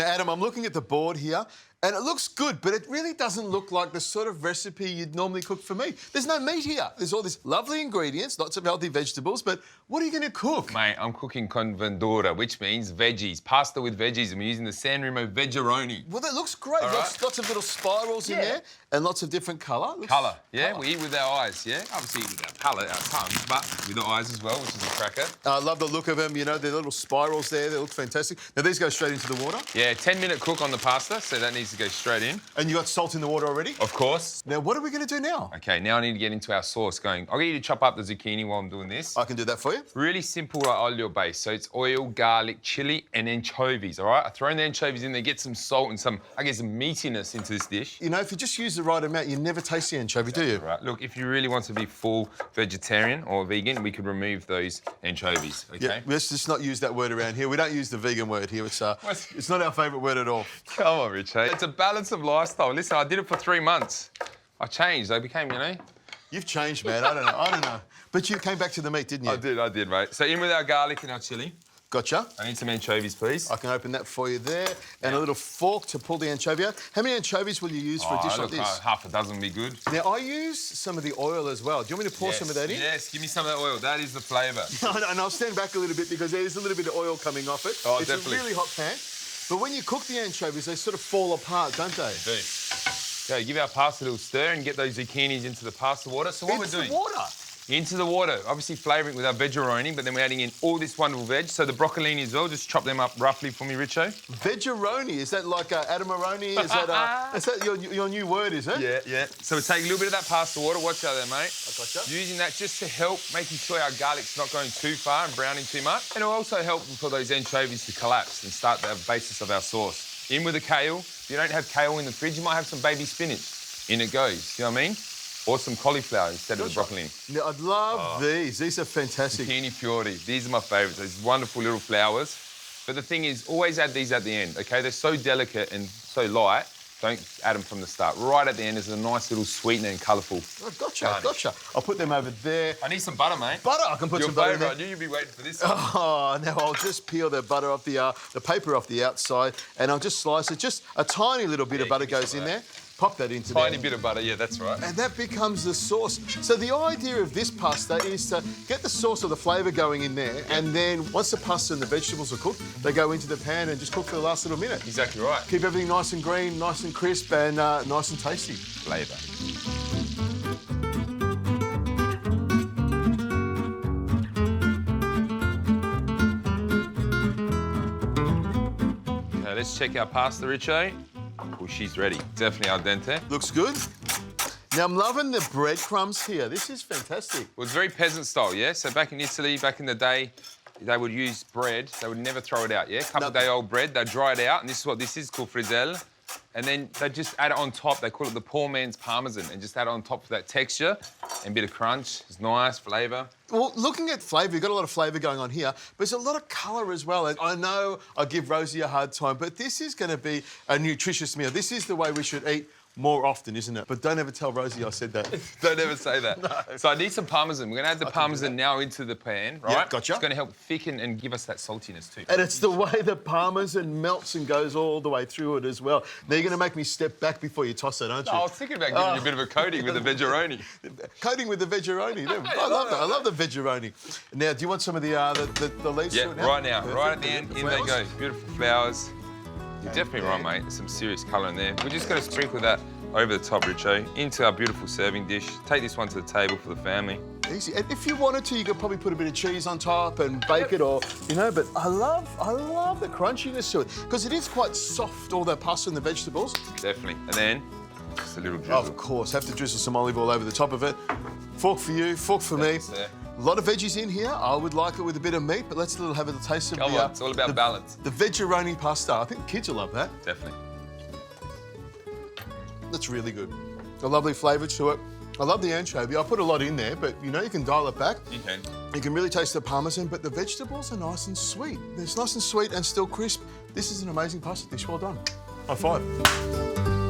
Now, Adam, I'm looking at the board here, and it looks good, but it really doesn't look like the sort of recipe you'd normally cook for me. There's no meat here. There's all these lovely ingredients, lots of healthy vegetables, but what are you going to cook? Mate, I'm cooking con Vedura, which means veggies, pasta with veggies, and we're using the San Remo Veggeroni. Well, that looks great. Lots of little spirals in there and lots of different colour. Colour, yeah? We eat with our eyes, yeah? Obviously eat with our palate, our tongues, but with the eyes as well, which is a cracker. I love the look of them, you know, the little spirals there, they look fantastic. Now, these go straight into the water? Yeah, 10-minute cook on the pasta, so that needs to go straight in. And you got salt in the water already? Of course. Now, what are we going to do now? OK, now I need to get into our sauce going. I'll get you to chop up the zucchini while I'm doing this. I can do that for you. Really simple olio base. So it's oil, garlic, chilli, and anchovies, all right? I've thrown the anchovies in there, get some salt and some, I guess, meatiness into this dish. You know, if you just use the right amount, you never taste the anchovy, do you? Right. Look, if you really want to be full vegetarian or vegan, we could remove those anchovies, OK? Yeah, let's just not use that word around here. We don't use the vegan word here. It's not our favourite word at all. Come on, Rich. It's a balance of lifestyle. Listen, I did it for 3 months. I changed. I became, you know... You've changed, man. I don't know. But you came back to the meat, didn't you? I did, mate. So in with our garlic and our chilli. Gotcha. I need some anchovies, please. I can open that for you there. And a little fork to pull the anchovy out. How many anchovies will you use for a dish like this? Half a dozen would be good. Now, I use some of the oil as well. Do you want me to pour some of that in? Yes, give me some of that oil. That is the flavour. And I'll stand back a little bit because there's a little bit of oil coming off it. Oh, it's definitely. a really hot pan. But when you cook the anchovies, they sort of fall apart, don't they? They do. Okay, give our pasta a little stir and get those zucchinis into the pasta water. So what we're doing... Into the water? Into the water. Obviously flavouring with our veggeroni, but then we're adding in all this wonderful veg. So the broccolini as well, just chop them up roughly for me, Richo. Veggeroni? Is that like Adamaroni? Is that your new word, is it? Yeah, yeah. So we take a little bit of that pasta water. Watch out there, mate. I gotcha. Using that just to help, making sure our garlic's not going too far and browning too much. And it'll also help for those anchovies to collapse and start the basis of our sauce. In with the kale. If you don't have kale in the fridge, you might have some baby spinach. In it goes. You know what I mean? Or some cauliflower instead of the broccoli. Yeah, I'd love these. These are fantastic. Zucchini fiori. These are my favourites. These wonderful little flowers. But the thing is, always add these at the end, OK? They're so delicate and so light. Don't add them from the start. Right at the end is a nice little sweetener and colourful. Oh, gotcha. I'll put them over there. I need some butter, mate. Butter? I can put some butter in there. I knew you'd be waiting for this. Oh, now I'll just peel the butter off the paper off the outside, and I'll just slice it. Just a tiny little bit of butter goes in there. Pop that into there. Tiny bit of butter, yeah, that's right. And that becomes the sauce. So the idea of this pasta is to get the sauce or the flavour going in there, and then once the pasta and the vegetables are cooked, they go into the pan and just cook for the last little minute. Exactly right. Keep everything nice and green, nice and crisp, and nice and tasty. Flavour. Okay, let's check our pasta, Richo. Oh, she's ready. Definitely al dente. Looks good. Now, I'm loving the breadcrumbs here. This is fantastic. Well, it's very peasant style, yeah? So back in Italy, back in the day, they would use bread. They would never throw it out, yeah? Couple-day-old bread. They'd dry it out, and this is what this is, called frizzelle. And then they just add it on top. They call it the poor man's parmesan, and just add it on top for that texture and a bit of crunch. It's nice, flavour. Well, looking at flavour, you've got a lot of flavour going on here, but there's a lot of colour as well. And I know I give Rosie a hard time, but this is going to be a nutritious meal. This is the way we should eat more often, isn't it? But don't ever tell Rosie I said that. Don't ever say that. No. So I need some parmesan. We're going to add the parmesan now into the pan, right? Yeah, gotcha. It's going to help thicken and give us that saltiness too. And it's the way the parmesan melts and goes all the way through it as well. Now, you're going to make me step back before you toss it, aren't you? I was thinking about giving you a bit of a coating with the veggeroni. Coating with the veggeroni. I love that. I love the veggeroni. Now, do you want some of the leaves? Yeah, right now. Perfect. Right at the end. In they go. Beautiful flowers. You're definitely right, mate. There's some serious colour in there. We're just going to sprinkle that over the top, Richo, into our beautiful serving dish. Take this one to the table for the family. Easy. And if you wanted to, you could probably put a bit of cheese on top and bake it, or, you know, but I love the crunchiness to it, because it is quite soft, all that pasta and the vegetables. Definitely. And then, just a little drizzle. Of course, have to drizzle some olive oil over the top of it. Fork for you, fork for me. A lot of veggies in here. I would like it with a bit of meat, but let's have a taste of Come on, it's all about balance. The veggeroni pasta. I think the kids will love that. Definitely. That's really good. A lovely flavour to it. I love the anchovy. I put a lot in there, but you know, you can dial it back. You can. You can really taste the parmesan, but the vegetables are nice and sweet. They're nice and sweet and still crisp. This is an amazing pasta dish. Well done. High five.